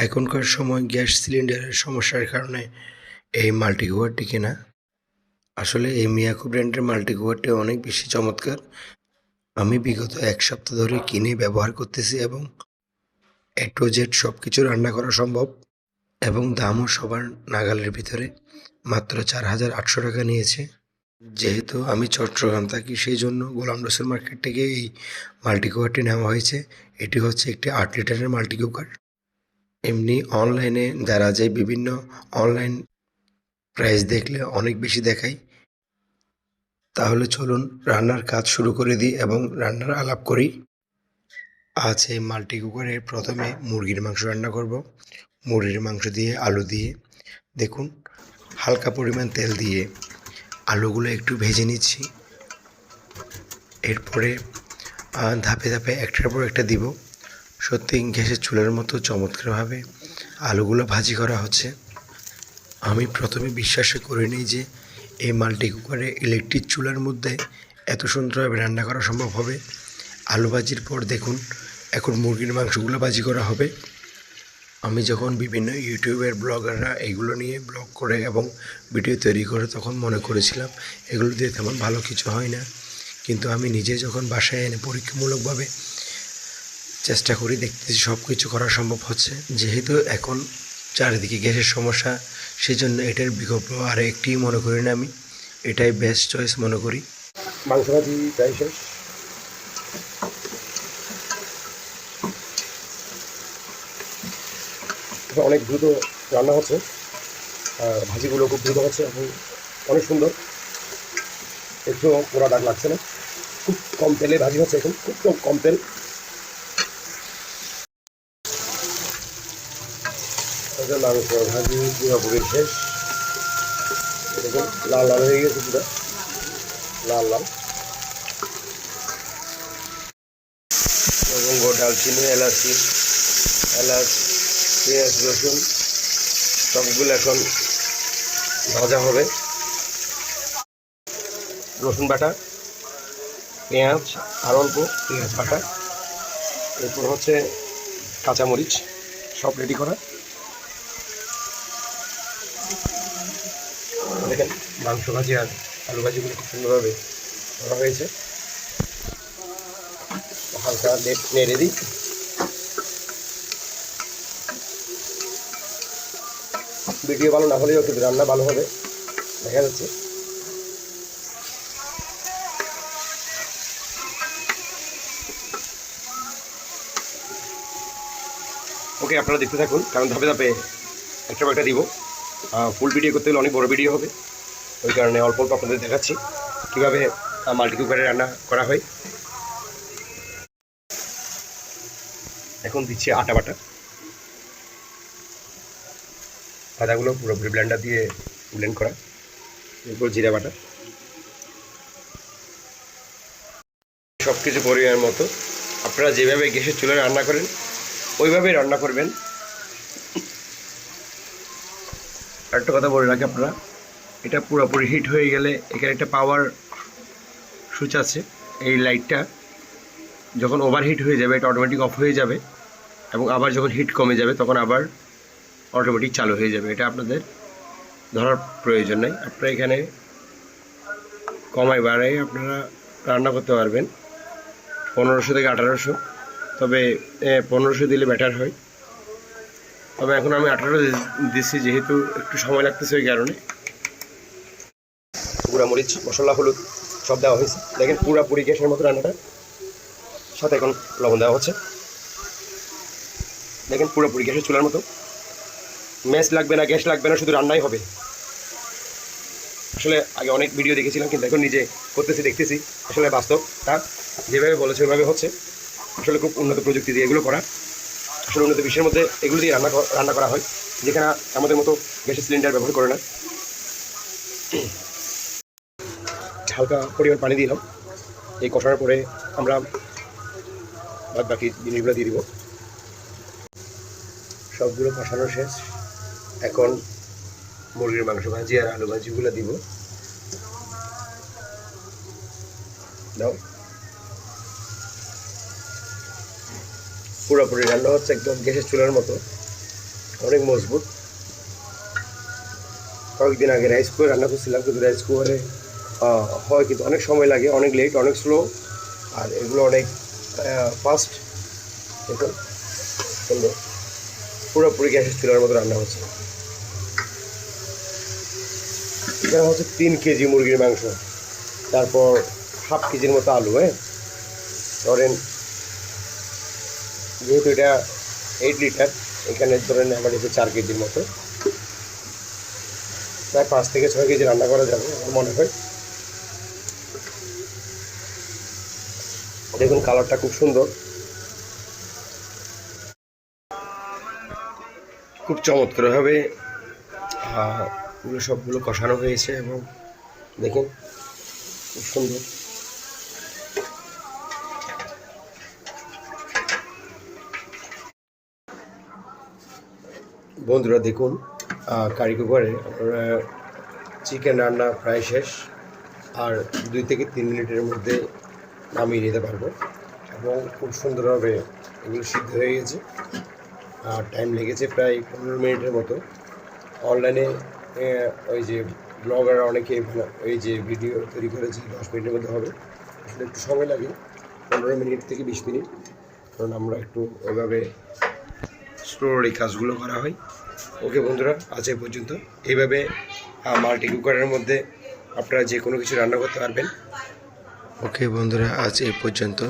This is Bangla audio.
এখনকার সময় গ্যাস সিলিন্ডারের সমস্যার কারণে এই মাল্টি কুকারটি কেনা। আসলে এই মিয়াকো ব্র্যান্ডের মাল্টি কুকারটি অনেক বেশি চমৎকার। আমি বিগত ১ সপ্তাহ ধরে কিনে ব্যবহার করতেছি এবং A to Z সবকিছু রান্না করা সম্ভব এবং দামও সবার নাগালের ভিতরে। মাত্র ৳৪,৮০০ নিয়েছে। যেহেতু আমি চট্টগ্রাম থাকি সেইজন্য গোলাম রসুল মার্কেট থেকে এই মাল্টি কুকারটি নেওয়া হয়েছে। এটি হচ্ছে একটি ৮ লিটারের মাল্টি কুকার। এমনি অনলাইনে যারা যায় বিভিন্ন অনলাইন প্রাইস দেখলে অনেক বেশি দেখায়। তাহলে চলুন রান্নার কাজ শুরু করে দিই এবং রান্নার আলাপ করি। আজ এই মাল্টি কুকারে প্রথমে মুরগির মাংস রান্না করব। মুরগির মাংস দিয়ে আলু দিয়ে দেখুন হালকা পরিমাণ তেল দিয়ে আলুগুলো একটু ভেজে নিচ্ছি। এরপরে ধাপে ধাপে একটার পর একটা দিব। সত্যি গ্যাসের চুলার মতো চমৎকারভাবে আলুগুলো ভাজি করা হচ্ছে। আমি প্রথমে বিশ্বাসই করিনি যে এই মাল্টি কুকারে ইলেকট্রিক চুলার মধ্যে এত সুন্দরভাবে রান্না করা সম্ভব হবে। আলু ভাজির পর দেখুন এখন মুরগির মাংসগুলো ভাজি করা হবে। আমি যখন বিভিন্ন ইউটিউবের ব্লগাররা এগুলো নিয়ে ব্লগ করে এবং ভিডিও তৈরি করে তখন মনে করেছিলাম এগুলো দিয়ে তেমন ভালো কিছু হয় না, কিন্তু আমি নিজে যখন বাসায় এনে পরীক্ষামূলকভাবে চেষ্টা করি দেখতেছি সব কিছু করা সম্ভব হচ্ছে। যেহেতু এখন চারিদিকে গ্যাসের সমস্যা, সেজন্য এটার বিকল্প আর একটি মনে করি না, আমি এটাই বেস্ট চয়েস মনে করি। মাংস ভাজি প্রায় শেষ। অনেক দ্রুত রান্না হচ্ছে আর ভাজিগুলো খুব দ্রুত হচ্ছে এবং অনেক সুন্দর, একটু পোড়া দাগ লাগছে না। খুব কম তেলে ভাজি হচ্ছে, এখন খুব কম তেল। মাংস ভাজি পুরোপুরি শেষ। দেখুন লাল লাল হয়ে গেছে, পুরো লাল লাল। লবঙ্গ, ডালচিনি, এলাচ, পেঁয়াজ, রসুন সবগুলো এখন ভাজা হবে। রসুন বাটা, পেঁয়াজ আর অল্প পেঁয়াজ বাটা, এরপর হচ্ছে কাঁচামরিচ, সব রেডি করা। দেখেন মাংস ভাজি আর আলু ভাজিগুলো খুব সুন্দরভাবে করা হয়েছে। হালকা নেড়ে দিই। ভিডিও ভালো না হলেও কিন্তু রান্না ভালো হবে, দেখা যাচ্ছে। ওকে, আপনারা দেখতে থাকুন, কারণ ধাপে ধাপে একটা একটা দিব। ফুল ভিডিও করতে গেলে অনেক বড় ভিডিও হবে, ওই কারণে অল্প অল্প আপনাদের দেখাচ্ছি কীভাবে মাল্টি কুকারে রান্না করা হয়। এখন দিচ্ছি আটা বাটা। আদাগুলো পুরোপুরি ব্লেন্ডার দিয়ে ব্লেন্ড করা। এরপর জিরা বাটা, সব কিছু পরিমাণের মতো। আপনারা যেভাবে গ্যাসের চুলায় রান্না করেন ওইভাবেই রান্না করবেন। একটা কথা বলে রাখি, আপনারা এটা পুরোপুরি হিট হয়ে গেলে এখানে একটা পাওয়ার সুইচ আছে, এই লাইটটা যখন ওভারহিট হয়ে যাবে এটা অটোমেটিক অফ হয়ে যাবে এবং আবার যখন হিট কমে যাবে তখন আবার অটোমেটিক চালু হয়ে যাবে। এটা আপনাদের ধরার প্রয়োজন নেই। আপনারা এখানে কমাই বাড়াই আপনারা রান্না করতে পারবেন 1500 থেকে 1800, তবে 1500 দিলে বেটার হয়। তবে এখন আমি 18 দিচ্ছি যেহেতু একটু সময় লাগতেছে, ওই কারণে। গুঁড়া মরিচ, মশলা, হলুদ সব দেওয়া হয়েছে। দেখেন পুরোপুরি গ্যাসের মতো রান্নাটা, সাথে এখন লবণ দেওয়া হচ্ছে। দেখেন পুরোপুরি গ্যাসের চুলার মতো, ম্যাচ লাগবে না, গ্যাস লাগবে না, শুধু রান্নাই হবে। আসলে আগে অনেক ভিডিও দেখেছিলাম, কিন্তু এখন নিজে করতেছি, দেখতেছি আসলে বাস্তবটা যেভাবে বলেছে ওইভাবে হচ্ছে। আসলে খুব উন্নত প্রযুক্তি দিয়ে এগুলো করা। আসলে উন্নত বিশ্বের মধ্যে এগুলো দিয়ে রান্না করা হয়, যেখানে আমাদের মতো গ্যাসের সিলিন্ডার ব্যবহার করে না। হালকা পরিমাণ পানি দিলাম। এই কষানোর পরে আমরা বাদ বাকি জিনিসগুলো দিয়ে দিব। সবগুলো কষানো শেষ। এখন মুরগির মাংস ভাজি আর আলু ভাজিগুলো দিব। দাও, পুরোপুরি রান্না হচ্ছে একদম গ্যাসের চুলার মতো। অনেক মজবুত। কয়েকদিন আগে রাইস কুকার রান্না করছিলাম, কিন্তু রাইস কুকারে হয় কিন্তু অনেক সময় লাগে, অনেক লেট, অনেক স্লো। আর এগুলো অনেক ফাস্ট। দেখুন সুন্দর, পুরোপুরি গ্যাসের চুলার মতো রান্না হচ্ছে। এখানে হচ্ছে 3 কেজি মুরগির মাংস, তারপর হাফ কেজির মতো আলু। ধরেন যেহেতু এটা 8 লিটার, এখানে ধরেন আমার এসে 4 কেজির মতো, প্রায় 5 থেকে 6 কেজি রান্না করা যাবে আমার মনে হয়। দেখুন কালারটা খুব সুন্দর, খুব চমৎকারভাবে এগুলো সবগুলো কষানো হয়েছে এবং দেখুন খুব সুন্দর। বন্ধুরা দেখুন, কারি কুকারে আমরা চিকেন রান্না প্রায় শেষ, আর 2 থেকে 3 মিনিটের মধ্যে নামিয়ে নিতে পারবো এবং খুব সুন্দরভাবে এগুলো সিদ্ধ হয়ে গেছে। আর টাইম লেগেছে প্রায় 15 মিনিটের মতো। অনলাইনে ওই যে ব্লগার অনেকে ওই যে ভিডিও তৈরি করেছে 10 মিনিটের মধ্যে হবে, আসলে একটু সময় লাগে 15 মিনিট থেকে 20 মিনিট, কারণ আমরা একটু ওইভাবে স্লোলি কাজগুলো করা হয়। ওকে বন্ধুরা, আজ এই পর্যন্ত। এইভাবে মাল্টি কুকারের মধ্যে আপনারা যে কোনো কিছু রান্না করতে পারবেন। ওকে বন্ধুরা, আজ এই পর্যন্ত।